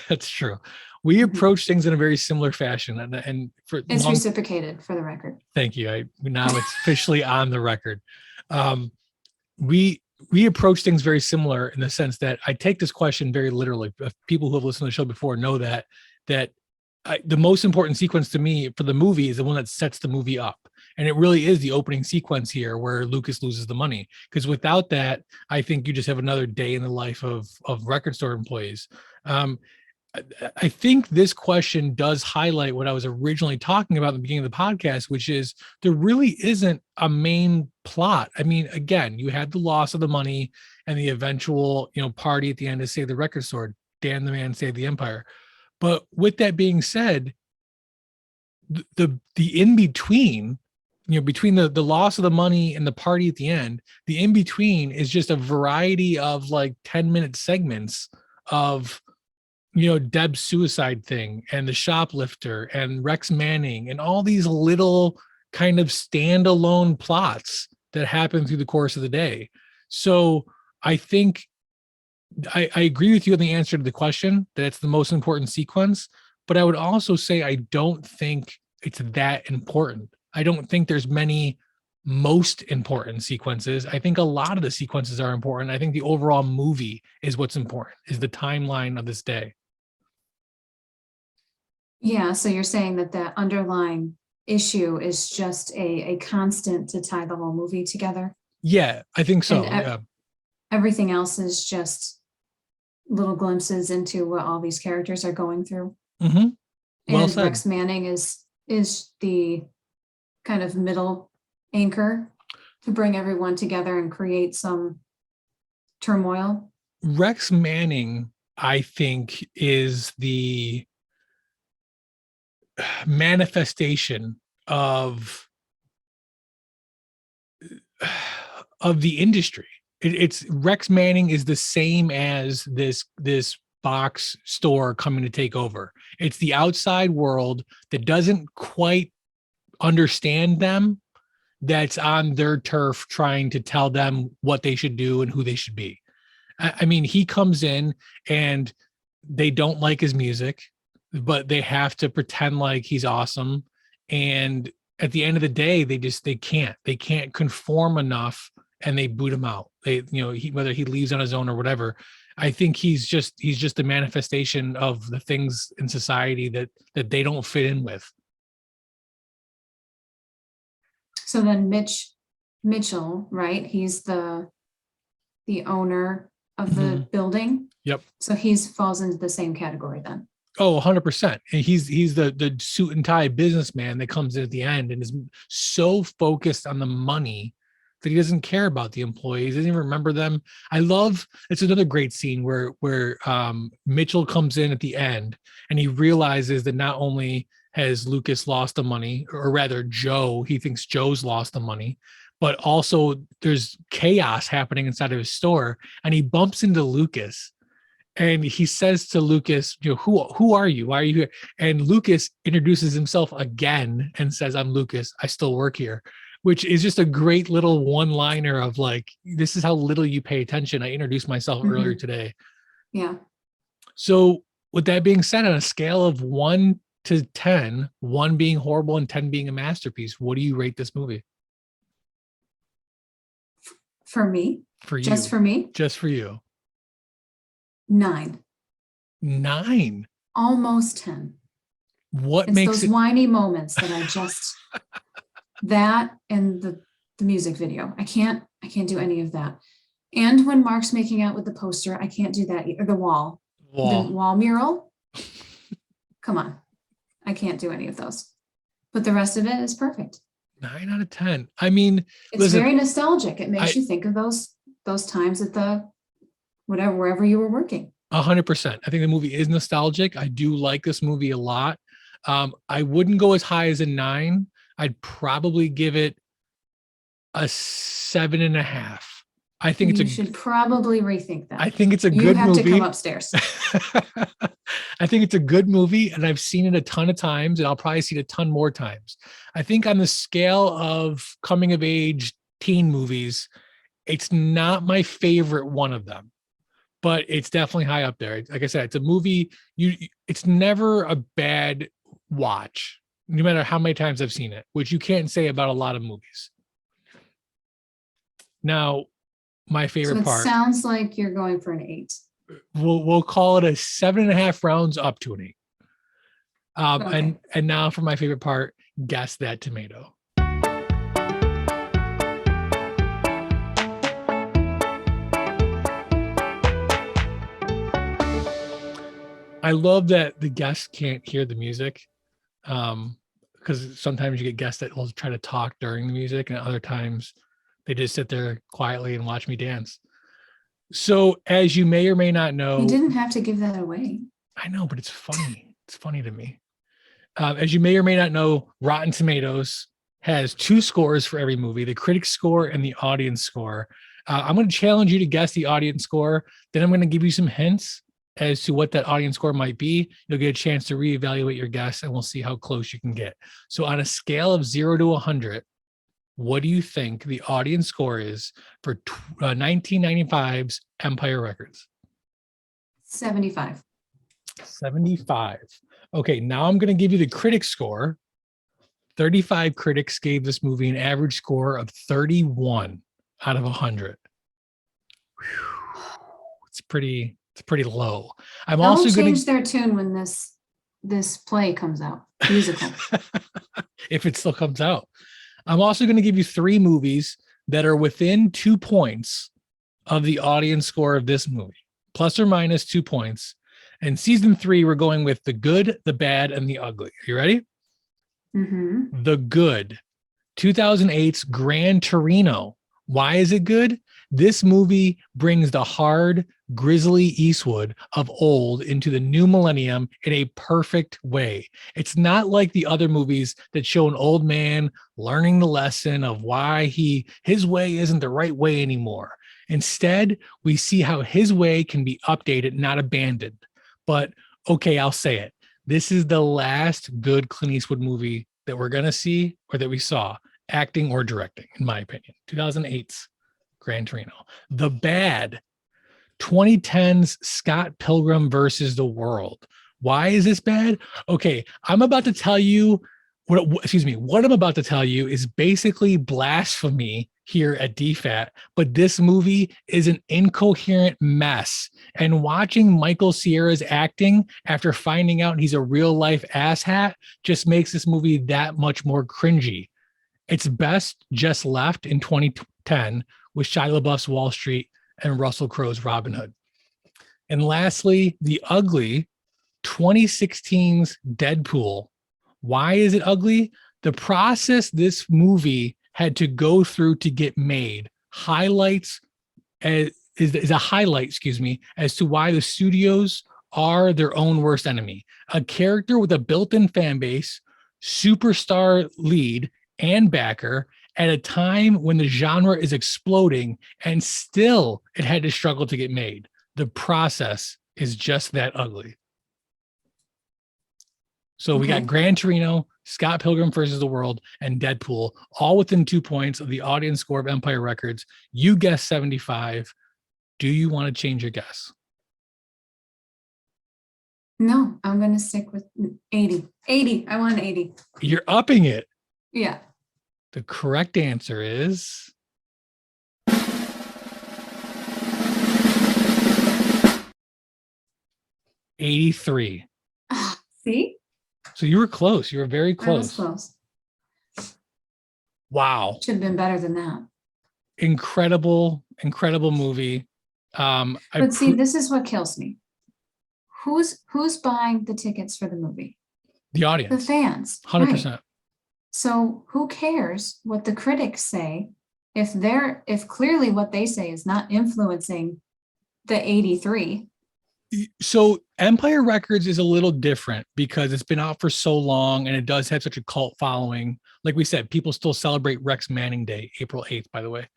That's true. We approach things in a very similar fashion, and it's reciprocated, for the record. Thank you. Now it's officially on the record. We approach things very similar in the sense that I take this question very literally. People who have listened to the show before know that the most important sequence to me for the movie is the one that sets the movie up. And it really is the opening sequence here where Lucas loses the money. Because without that, I think you just have another day in the life of record store employees. I think this question does highlight what I was originally talking about at the beginning of the podcast, which is there really isn't a main plot. I mean, again, you had the loss of the money and the eventual, party at the end to save the record store. Damn the man, save the empire. But with that being said, the in between, between the loss of the money and the party at the end, the in between is just a variety of like 10-minute segments of, Deb's suicide thing and the shoplifter and Rex Manning and all these little kind of standalone plots that happen through the course of the day. So I think I agree with you on the answer to the question that it's the most important sequence, but I would also say I don't think it's that important. I don't think there's many most important sequences. I think a lot of the sequences are important. I think the overall movie is what's important, is the timeline of this day. Yeah, so you're saying that the underlying issue is just a constant to tie the whole movie together? Yeah, I think so. And yeah. Everything else is just little glimpses into what all these characters are going through. Mm-hmm. Well and said. Rex Manning is the kind of middle anchor to bring everyone together and create some turmoil. Rex Manning, I think, is the manifestation of the industry. It's Rex Manning is the same as this box store coming to take over. It's the outside world that doesn't quite understand them, that's on their turf trying to tell them what they should do and who they should be. I mean, he comes in and they don't like his music, but they have to pretend like he's awesome. And at the end of the day, they can't conform enough, and they boot him out. Whether he leaves on his own or whatever. I think he's just the manifestation of the things in society that they don't fit in with. So then Mitch Mitchell, right? He's the owner of the building. Yep. So falls into the same category then. Oh, 100%. And he's the suit and tie businessman that comes in at the end and is so focused on the money that he doesn't care about the employees, doesn't even remember them. It's another great scene where Mitchell comes in at the end and he realizes that not only has Lucas lost the money, or rather he thinks Joe's lost the money, but also there's chaos happening inside of his store, and he bumps into Lucas. And he says to Lucas, who are you? Why are you here? And Lucas introduces himself again and says, I'm Lucas. I still work here, which is just a great little one-liner of like, this is how little you pay attention. I introduced myself earlier today. Yeah. So with that being said, on a scale of 1 to 10, 1 being horrible and 10 being a masterpiece, what do you rate this movie? For me? For you. Just for me? Just for you. 9. 9? Almost 10. What it's makes those whiny moments that I just that and the music video. I can't do any of that. And when Mark's making out with the poster, I can't do that either. The wall mural. Come on. I can't do any of those. But the rest of it is perfect. 9 out of 10. I mean, it's very nostalgic. It makes you think of those times at the wherever you were working. 100%. I think the movie is nostalgic. I do like this movie a lot. I wouldn't go as high as a 9. I'd probably give it a 7.5. I think you should probably rethink that. I think it's a good movie. You have to come upstairs. I think it's a good movie, and I've seen it a ton of times, and I'll probably see it a ton more times. I think on the scale of coming of age teen movies, it's not my favorite one of them, but it's definitely high up there. Like I said, it's a movie. It's never a bad watch, no matter how many times I've seen it, which you can't say about a lot of movies. Now, my favorite part. Sounds like you're going for an 8. We'll call it a 7.5 rounds up to an Okay. And now for my favorite part, guess that tomato. I love that the guests can't hear the music. Because sometimes you get guests that will try to talk during the music, and other times they just sit there quietly and watch me dance. So, as you may or may not know, You didn't have to give that away. I know, but it's funny. It's funny to me. As you may or may not know, Rotten Tomatoes has 2 scores for every movie: the critic score and the audience score. I'm going to challenge you to guess the audience score. Then I'm going to give you some hints as to what that audience score might be. You'll get a chance to reevaluate your guess, and we'll see how close you can get. So on a scale of 0 to 100, what do you think the audience score is for 1995's Empire Records? 75. 75. Okay, now I'm going to give you the critic score. 35 critics gave this movie an average score of 31 out of 100. It's pretty low. I'm They'll also going change to their tune when this play comes out, musical. if it still comes out. I'm also going to give you 3 movies that are within 2 points of the audience score of this movie, plus or minus 2 points. And season 3, we're going with The Good, The Bad, and The Ugly. Are you ready? Mm-hmm. The Good, 2008's Gran Torino. Why is it good? This movie brings the hard, grisly Eastwood of old into the new millennium in a perfect way. It's not like the other movies that show an old man learning the lesson of why his way isn't the right way anymore. Instead, we see how his way can be updated, not abandoned. But okay, I'll say it. This is the last good Clint Eastwood movie that we're going to see or that we saw, acting or directing, in my opinion. 2008's Gran Torino. The Bad, 2010's Scott Pilgrim versus the World. Why is this bad? Okay, I'm about to tell you what I'm about to tell you is basically blasphemy here at DFAT, but this movie is an incoherent mess. And watching Michael Cera's acting after finding out he's a real life asshat just makes this movie that much more cringy. It's best just left in 2010 with Shia LaBeouf's Wall Street and Russell Crowe's Robin Hood. And lastly, The Ugly, 2016's Deadpool. Why is it ugly? The process this movie had to go through to get made is a highlight, as to why the studios are their own worst enemy. A character with a built-in fan base, superstar lead, and backer at a time when the genre is exploding, and still it had to struggle to get made. The process is just that ugly. So we got Gran Torino, Scott Pilgrim versus the World, and Deadpool, all within 2 points of the audience score of Empire Records. You guessed 75. Do you want to change your guess? No, I'm going to stick with 80. 80. I want 80. You're upping it. Yeah. The correct answer is 83. See? So you were close. You were very I was close. close. Wow. Should have been better than that. Incredible movie. But see, this is what kills me. Who's buying the tickets for the movie? The audience. The fans. 100%. Right. So who cares what the critics say if clearly what they say is not influencing the 83? So Empire Records is a little different because it's been out for so long and it does have such a cult following. Like we said, people still celebrate Rex Manning Day, April 8th, by the way.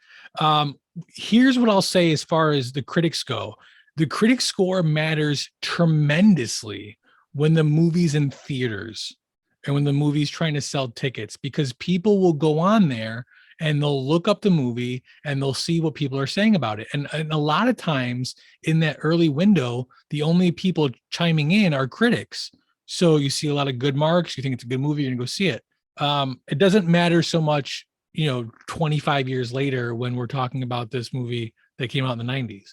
Here's what I'll say as far as the critics go. The critic score matters tremendously when the movie's in theaters and when the movie's trying to sell tickets, because people will go on there and they'll look up the movie and they'll see what people are saying about it. And a lot of times in that early window, the only people chiming in are critics. So you see a lot of good marks. You think it's a good movie, you're gonna go see it. It doesn't matter so much, 25 years later when we're talking about this movie that came out in the 90s.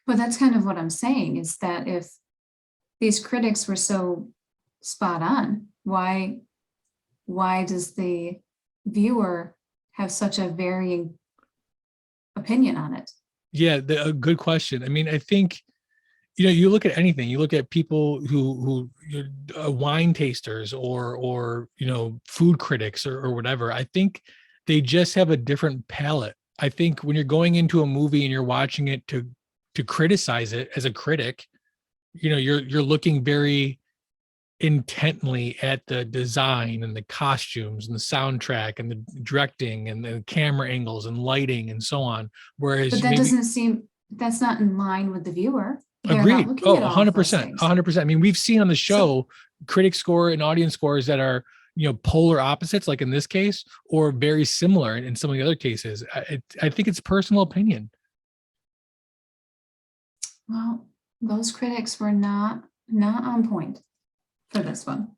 Well, that's kind of what I'm saying, is that if these critics were so spot on. Why does the viewer have such a varying opinion on it? Yeah, a good question. I mean, I think, you look at anything. You look at people who wine tasters or food critics or whatever. I think they just have a different palate. I think when you're going into a movie and you're watching it to criticize it as a critic, you're looking very intently at the design and the costumes and the soundtrack and the directing and the camera angles and lighting and so on. Whereas But that doesn't seem, that's not in line with the viewer. They're not agreed. looking Oh, at all of those 100%. things. 100%. I mean, we've seen on the show critic score and audience scores that are, polar opposites, like in this case, or very similar in some of the other cases. I think it's personal opinion. Well, those critics were not on point for this one.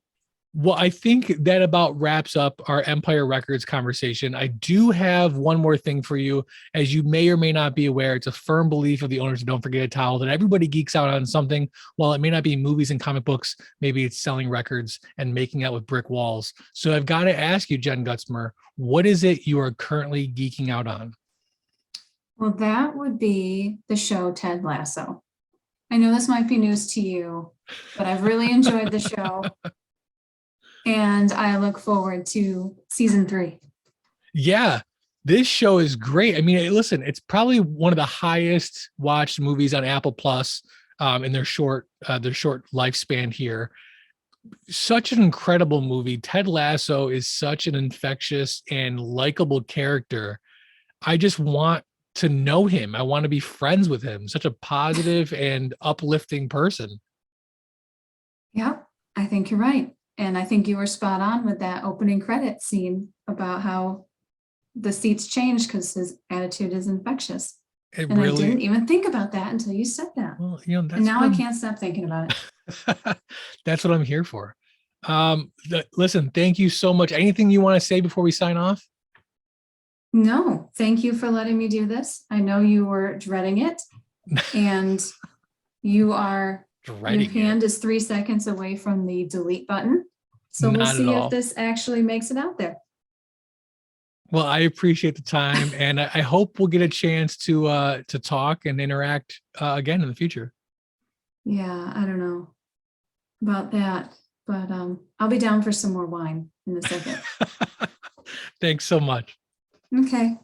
Well, I think that about wraps up our Empire Records conversation. I do have one more thing for you. As you may or may not be aware, it's a firm belief of the owners of Don't Forget a Towel that everybody geeks out on something. While it may not be movies and comic books, maybe it's selling records and making out with brick walls. So I've got to ask you, Jen Gutzmer, what is it you are currently geeking out on? Well, that would be the show Ted Lasso. I know this might be news to you, but I've really enjoyed the show. And I look forward to season 3. Yeah, this show is great. I mean, listen, it's probably one of the highest watched movies on Apple Plus in their short lifespan here. Such an incredible movie. Ted Lasso is such an infectious and likable character. I just want to know him. I want to be friends with him. Such a positive and uplifting person. Yeah, I think you're right. And I think you were spot on with that opening credit scene about how the seats changed because his attitude is infectious. It And really, I didn't even think about that until you said that. well, that's And now what I can't stop thinking about it. that's what I'm here for. Listen, thank you so much. Anything you want to say before we sign off? No, thank you for letting me do this. I know you were dreading it, and your hand is 3 seconds away from the delete button. So we'll Not at see all. if this actually makes it out there. Well, I appreciate the time, and I hope we'll get a chance to talk and interact again in the future. Yeah, I don't know about that, but I'll be down for some more wine in a second. Thanks so much. Okay.